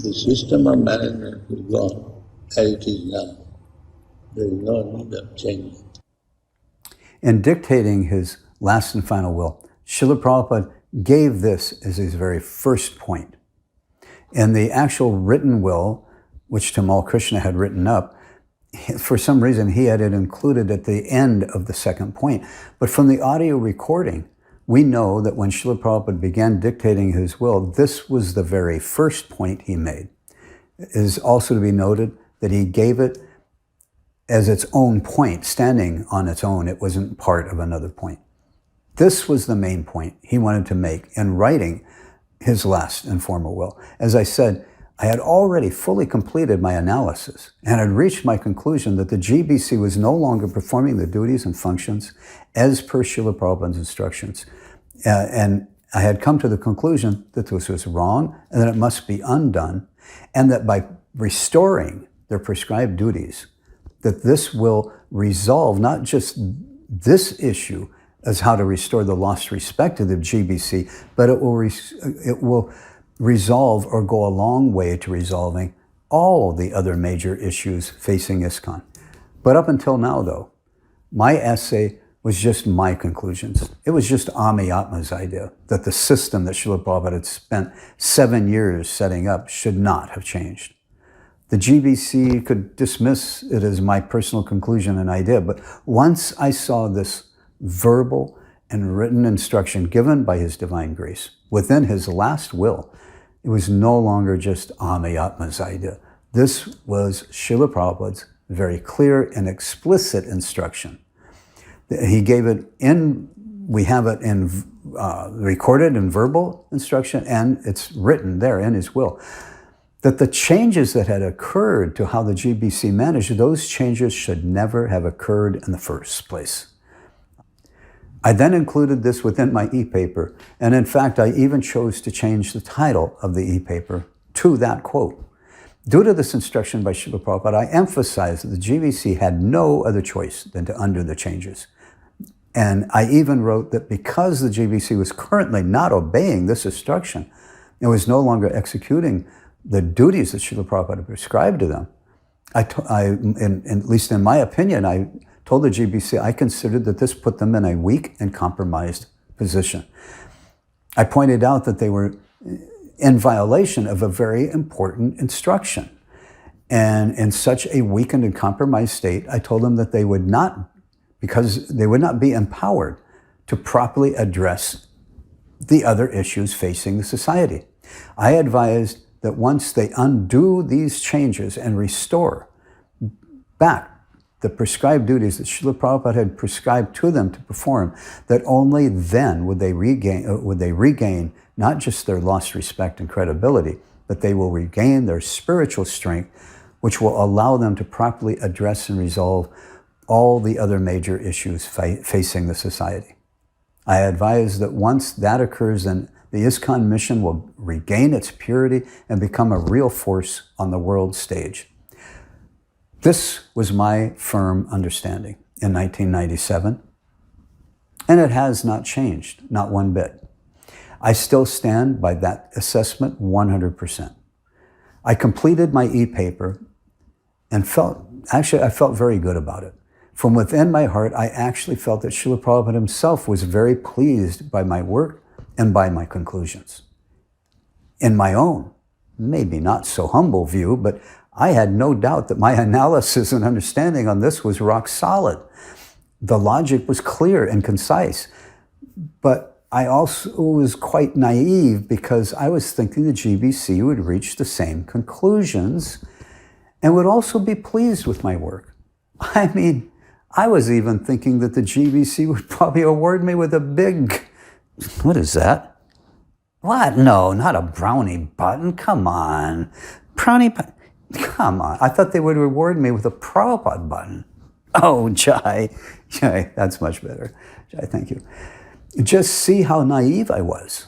The system of management is gone as it is now. There is no need of changing. In dictating his last and final will, Srila Prabhupada gave this as his very first point. In the actual written will, which Tamal Krishna had written up, for some reason he had it included at the end of the second point. But from the audio recording, we know that when Srila Prabhupada began dictating his will, this was the very first point he made. It is also to be noted that he gave it as its own point, standing on its own. It wasn't part of another point. This was the main point he wanted to make in writing his last and formal will. As I said, I had already fully completed my analysis and had reached my conclusion that the GBC was no longer performing the duties and functions as per Srila Prabhupada's instructions. And I had come to the conclusion that this was wrong and that it must be undone, and that by restoring their prescribed duties, that this will resolve not just this issue as how to restore the lost respect of the GBC, but it will resolve or go a long way to resolving all the other major issues facing ISKCON. But up until now, though, my essay was just my conclusions. It was just Ami Atma's idea that the system that Srila Prabhupada had spent 7 years setting up should not have changed. The GBC could dismiss it as my personal conclusion and idea, but once I saw this verbal and written instruction given by His Divine Grace within His last will, it was no longer just Ami Atma's idea. This was Srila Prabhupada's very clear and explicit instruction. He gave it in, we have it in recorded in verbal instruction, and it's written there in his will, that the changes that had occurred to how the GBC managed, those changes should never have occurred in the first place. I then included this within my e-paper, and in fact, I even chose to change the title of the e-paper to that quote. Due to this instruction by Srila Prabhupada, I emphasized that the GBC had no other choice than to undo the changes. And I even wrote that because the GBC was currently not obeying this instruction, it was no longer executing the duties that Srila Prabhupada prescribed to them, at least in my opinion, I told the GBC I considered that this put them in a weak and compromised position. I pointed out that they were in violation of a very important instruction. And in such a weakened and compromised state, I told them that they would not, because they would not be empowered to properly address the other issues facing the society. I advised that once they undo these changes and restore back the prescribed duties that Srila Prabhupada had prescribed to them to perform, that only then would they regain not just their lost respect and credibility, but they will regain their spiritual strength, which will allow them to properly address and resolve all the other major issues facing the society. I advise that once that occurs, then the ISKCON mission will regain its purity and become a real force on the world stage. This was my firm understanding in 1997, and it has not changed, not one bit. I still stand by that assessment 100%. I completed my e-paper and I felt very good about it. From within my heart, I actually felt that Srila Prabhupada himself was very pleased by my work and by my conclusions. In my own, maybe not so humble view, but I had no doubt that my analysis and understanding on this was rock solid. The logic was clear and concise, but I also was quite naive because I was thinking the GBC would reach the same conclusions and would also be pleased with my work. I mean, I was even thinking that the GBC would probably award me with a big, what is that? What? No, not a brownie button. Come on. Brownie button. Come on. I thought they would reward me with a Prabhupada button. Oh, Jai. Jai, that's much better. Jai, thank you. Just see how naive I was.